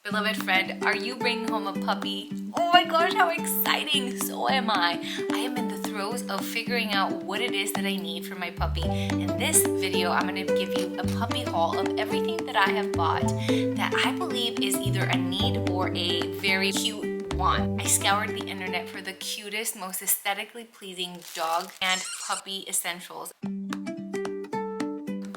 Beloved friend, are you bringing home a puppy? Oh my gosh, how exciting! So am I. I am in the throes of figuring out what it is that I need for my puppy. In this video, I'm going to give you a puppy haul of everything that I have bought that I believe is either a need or a very cute want. I scoured the internet for the cutest, most aesthetically pleasing dog and puppy essentials.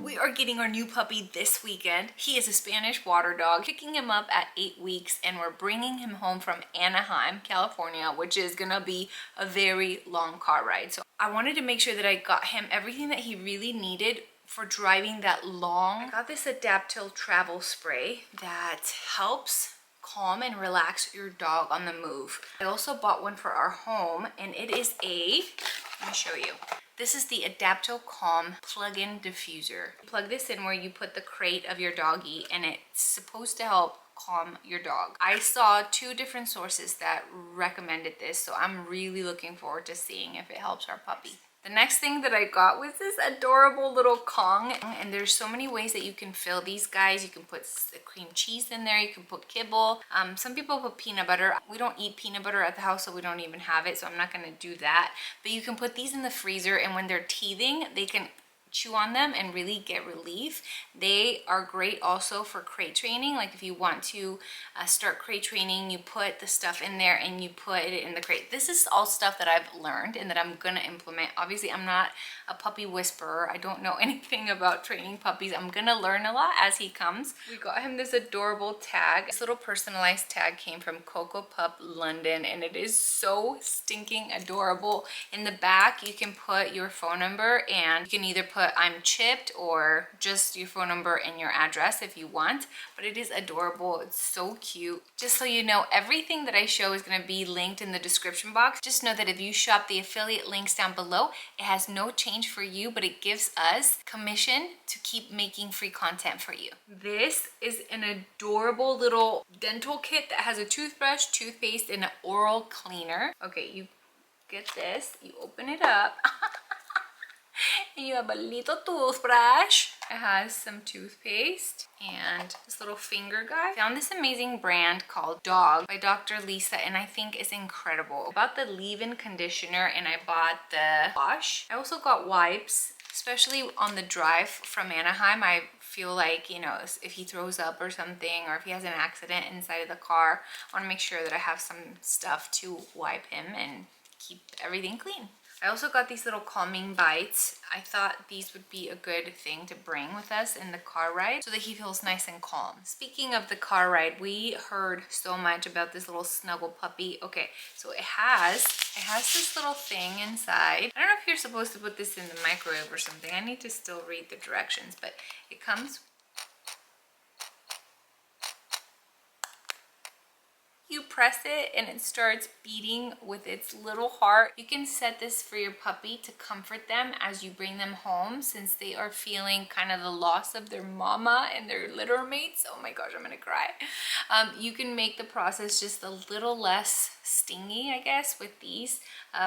We are getting our new puppy this weekend. He is a Spanish water dog, picking him up at 8 weeks, and we're bringing him home from Anaheim, California, which is gonna be a very long car ride. So I wanted to make sure that I got him everything that he really needed for driving that long. I got this Adaptil travel spray that helps calm and relax your dog on the move. I also bought one for our home, and it is let me show you. This is the Adaptil Calm plug-in diffuser. You plug this in where you put the crate of your doggy, and it's supposed to help calm your dog. I saw 2 different sources that recommended this, so I'm really looking forward to seeing if it helps our puppy. The next thing that I got was this adorable little Kong, and there's so many ways that you can fill these guys. You can put cream cheese in there, you can put kibble. Some people put peanut butter. We don't eat peanut butter at the house, so we don't even have it, so I'm not gonna do that. But you can put these in the freezer, and when they're teething, they can chew on them and really get relief. They are great also for crate training. Like if you want to start crate training, you put the stuff in there and you put it in the crate. This is all stuff that I've learned and that I'm gonna implement. Obviously, I'm not a puppy whisperer. I don't know anything about training puppies. I'm gonna learn a lot as he comes. We got him this adorable tag. This little personalized tag came from Coco Pup London, and it is so stinking adorable. In the back, you can put your phone number, and you can either put I'm chipped or just your phone number and your address if you want, but it is adorable. It's so cute. Just so you know, everything that I show is going to be linked in the description box. Just know that if you shop the affiliate links down below, it has no change for you, but it gives us commission to keep making free content for you. This is an adorable little dental kit that has a toothbrush, toothpaste, and an oral cleaner. Okay, you get this, you open it up. And you have a little toothbrush. It has some toothpaste and this little finger guy. I found this amazing brand called Dog by Dr. Lisa, and I think it's incredible. I bought the leave-in conditioner and I bought the wash. I also got wipes, especially on the drive from Anaheim. I feel like, you know, if he throws up or something, or if he has an accident inside of the car, I want to make sure that I have some stuff to wipe him and keep everything clean. I also got these little calming bites. I thought these would be a good thing to bring with us in the car ride so that he feels nice and calm. Speaking of the car ride, we heard so much about this little Snuggle Puppy. Okay, so it has this little thing inside. I don't know if you're supposed to put this in the microwave or something. I need to still read the directions, but it comes. You press it and it starts beating with its little heart. You can set this for your puppy to comfort them as you bring them home, since they are feeling kind of the loss of their mama and their litter mates. Oh my gosh, I'm gonna cry. You can make the process just a little less stingy, I guess, with these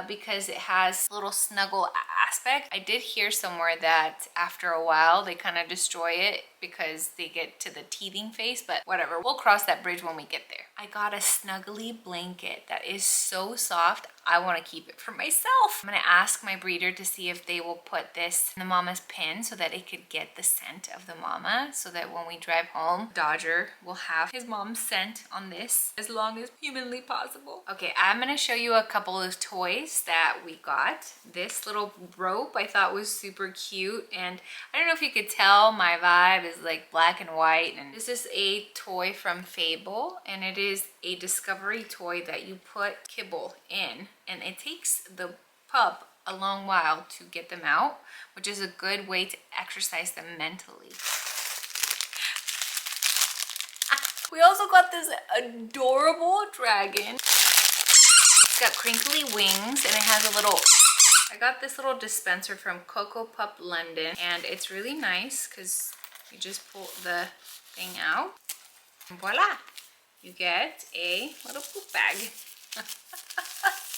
because it has a little snuggle aspect. I did hear somewhere that after a while they kind of destroy it because they get to the teething phase, but whatever, we'll cross that bridge when we get there. I got a snuggly blanket that is so soft. I want to keep it for myself. I'm gonna ask my breeder to see if they will put this in the mama's pen so that it could get the scent of the mama, so that when we drive home, Dodger will have his mom's scent on this as long as humanly possible. Okay, I'm gonna show you a couple of toys that we got. This little rope I thought was super cute, and I don't know if you could tell, my vibe is like black and white. And this is a toy from Fable, and it is a discovery toy that you put kibble in, and it takes the pup a long while to get them out, which is a good way to exercise them mentally. We also got this adorable dragon. It's got crinkly wings, and it has a little... I got this little dispenser from Coco Pup London, and it's really nice because you just pull the thing out, and voila! You get a little poop bag.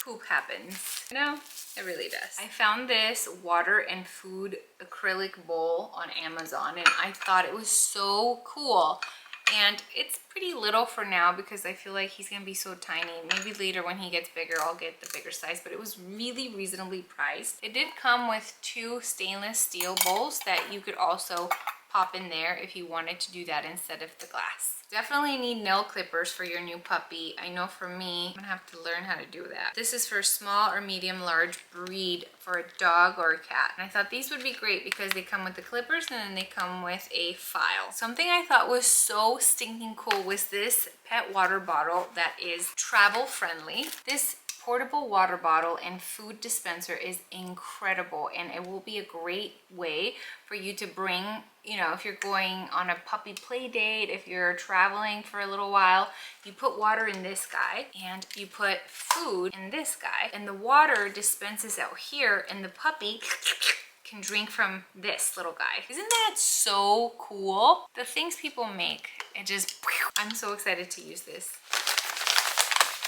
Poop happens. You know, it really does. I found this water and food acrylic bowl on Amazon, and I thought it was so cool. And it's pretty little for now because I feel like he's gonna be so tiny. Maybe later when he gets bigger, I'll get the bigger size, but it was really reasonably priced. It did come with 2 stainless steel bowls that you could also pop in there if you wanted to do that instead of the glass. Definitely need nail clippers for your new puppy. I know for me, I'm gonna have to learn how to do that. This is for small or medium large breed for a dog or a cat. And I thought these would be great because they come with the clippers and then they come with a file. Something I thought was so stinking cool was this pet water bottle that is travel friendly. This portable water bottle and food dispenser is incredible, and it will be a great way for you to bring, you know, if you're going on a puppy play date, if you're traveling for a little while, you put water in this guy and you put food in this guy, and the water dispenses out here and the puppy can drink from this little guy. Isn't that so cool? The things people make, it just, I'm so excited to use this.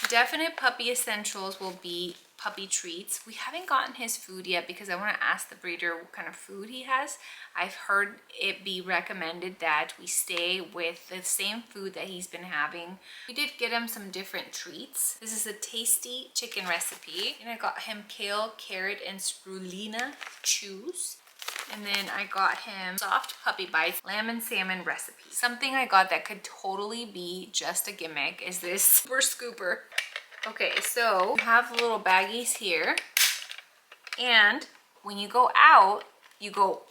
Definite puppy essentials will be puppy treats. We haven't gotten his food yet because I want to ask the breeder what kind of food he has. I've heard it be recommended that we stay with the same food that he's been having. We did get him some different treats. This is a tasty chicken recipe, and I got him kale, carrot, and spirulina chews. And then I got him soft puppy bites, lamb and salmon recipe. Something I got that could totally be just a gimmick is this super scooper. Okay, so you have the little baggies here, and when you go out, you go,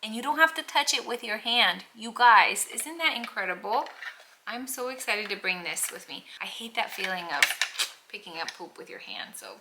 and you don't have to touch it with your hand. You guys, isn't that incredible? I'm so excited to bring this with me. I hate that feeling of picking up poop with your hand, so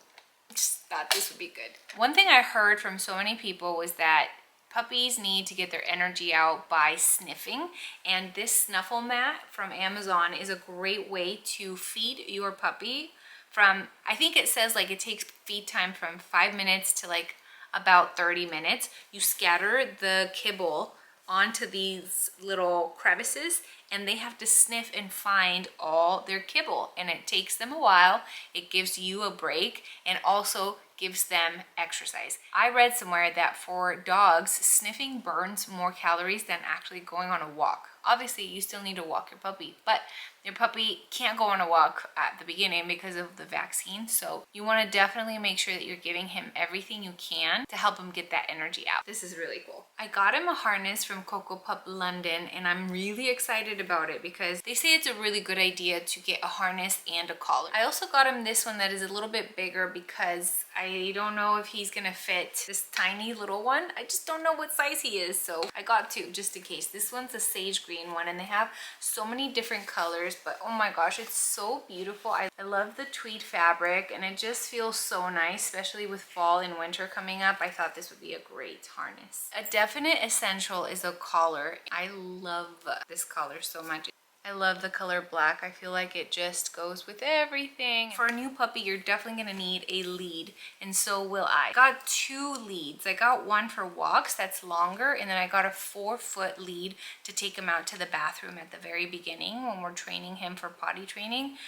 I just thought this would be good. One thing I heard from so many people was that puppies need to get their energy out by sniffing, and this Sniffle Mat from Amazon is a great way to feed your puppy from, I think it says like it takes feed time from 5 minutes to like about 30 minutes. You scatter the kibble onto these little crevices and they have to sniff and find all their kibble, and it takes them a while. It gives you a break and also gives them exercise. I read somewhere that for dogs, sniffing burns more calories than actually going on a walk. Obviously, you still need to walk your puppy, but your puppy can't go on a walk at the beginning because of the vaccine. So you want to definitely make sure that you're giving him everything you can to help him get that energy out. This is really cool. I got him a harness from Coco Pup London, and I'm really excited about it because they say it's a really good idea to get a harness and a collar. I also got him this one that is a little bit bigger because I don't know if he's gonna fit this tiny little one. I just don't know what size he is, so I got 2 just in case. This one's a sage green one, and they have so many different colors, but oh my gosh, it's so beautiful. I love the tweed fabric, and it just feels so nice, especially with fall and winter coming up. I thought this would be a great harness. A definite essential is a collar. I love this collar so much. I love the color black. I feel like it just goes with everything. For a new puppy, you're definitely gonna need a lead, and so will I. Got 2 leads. I got one for walks that's longer, and then I got a 4-foot lead to take him out to the bathroom at the very beginning when we're training him for potty training.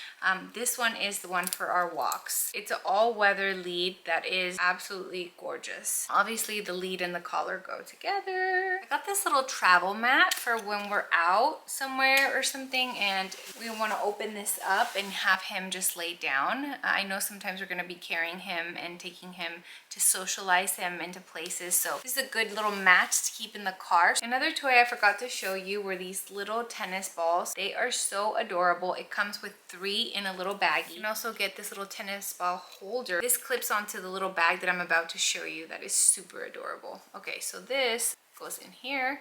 This one is the one for our walks. It's an all-weather lead that is absolutely gorgeous. Obviously, the lead and the collar go together. I got this little travel mat for when we're out somewhere or something, and we want to open this up and have him just lay down. I know sometimes we're going to be carrying him and taking him to socialize him into places, so this is a good little mat to keep in the car. Another toy I forgot to show you were these little tennis balls. They are so adorable. It comes with 3 in a little baggie. You can also get this little tennis ball holder. This clips onto the little bag that I'm about to show you. That is super adorable. Okay, so this goes in here.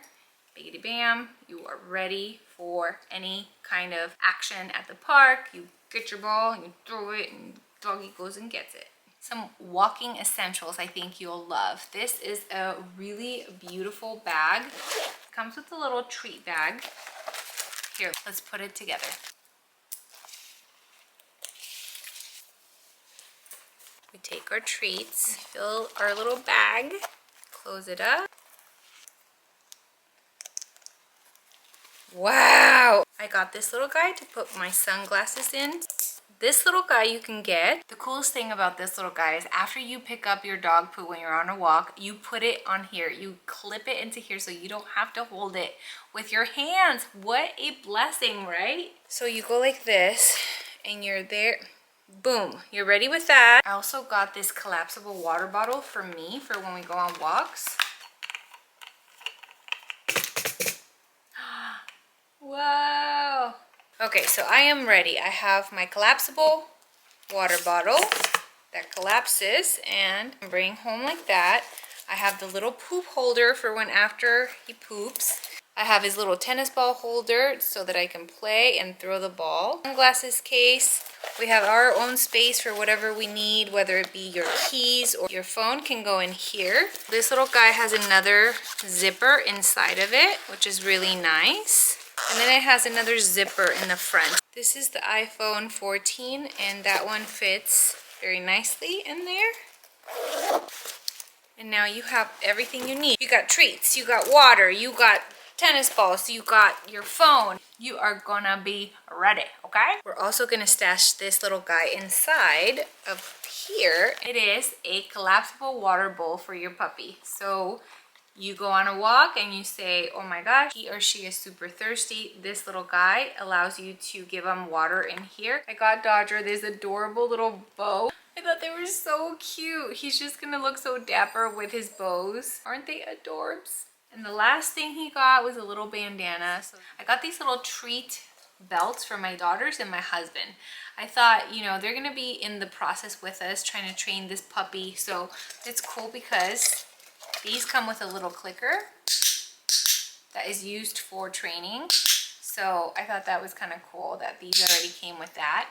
Biggity bam, you are ready for any kind of action at the park. You get your ball, you throw it, and doggy goes and gets it. Some walking essentials I think you'll love. This is a really beautiful bag. It comes with a little treat bag. Here, let's put it together. We take our treats, fill our little bag, close it up. Wow! I got this little guy to put my sunglasses in. this little guy you can get. The coolest thing about this little guy is after you pick up your dog poo when you're on a walk, you put it on here. You clip it into here so you don't have to hold it with your hands. What a blessing, right? So you go like this and you're there. Boom, you're ready with that. I also got this collapsible water bottle for me for when we go on walks. Wow. Okay, so I am ready. I have my collapsible water bottle that collapses and bring home like that. I have the little poop holder for when after he poops. I have his little tennis ball holder so that I can play and throw the ball. Sunglasses case. We have our own space for whatever we need, whether it be your keys or your phone can go in here. This little guy has another zipper inside of it, which is really nice. And then it has another zipper in the front. This is the iPhone 14 and that one fits very nicely in there. And now you have everything you need. You got treats, you got water, you got tennis balls, you got your phone. You are gonna be ready, okay? We're also gonna stash this little guy inside of here. It is a collapsible water bowl for your puppy. So you go on a walk and you say, oh my gosh, he or she is super thirsty. This little guy allows you to give him water in here. I got Dodger this adorable little bow. I thought they were so cute. He's just gonna look so dapper with his bows. Aren't they adorbs? And the last thing he got was a little bandana. So I got these little treat belts for my daughters and my husband. I thought, you know, they're gonna be in the process with us trying to train this puppy. So it's cool because these come with a little clicker that is used for training. So I thought that was kind of cool that these already came with that.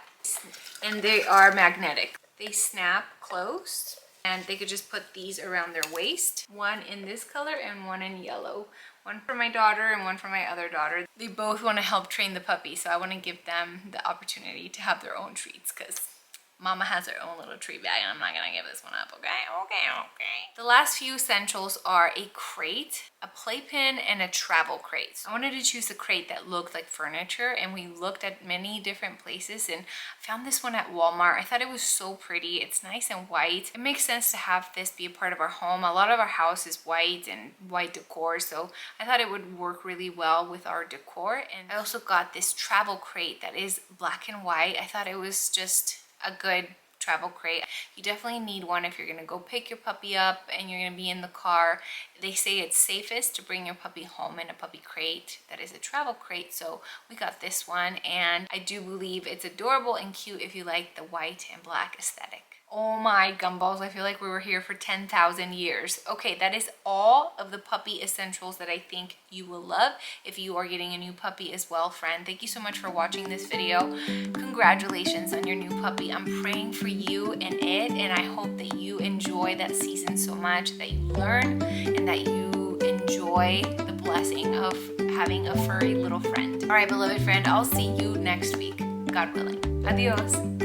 And they are magnetic. They snap closed. And they could just put these around their waist. One in this color and one in yellow. One for my daughter and one for my other daughter. They both want to help train the puppy, so I want to give them the opportunity to have their own treats because Mama has her own little treat bag and I'm not gonna give this one up, okay? Okay. The last few essentials are a crate, a playpen, and a travel crate. I wanted to choose a crate that looked like furniture and we looked at many different places and found this one at Walmart. I thought it was so pretty. It's nice and white. It makes sense to have this be a part of our home. A lot of our house is white and white decor, so I thought it would work really well with our decor. And I also got this travel crate that is black and white. I thought it was just a good travel crate. You definitely need one if you're gonna go pick your puppy up and you're gonna be in the car. They say it's safest to bring your puppy home in a puppy crate that is a travel crate, so we got this one and I do believe it's adorable and cute if you like the white and black aesthetic. Oh my gumballs, I feel like we were here for 10,000 years. Okay, that is all of the puppy essentials that I think you will love if you are getting a new puppy as well, friend. Thank you so much for watching this video. Congratulations on your new puppy. I'm praying for you and it, and I hope that you enjoy that season so much, that you learn, and that you enjoy the blessing of having a furry little friend. All right, beloved friend, I'll see you next week, God willing. Adios.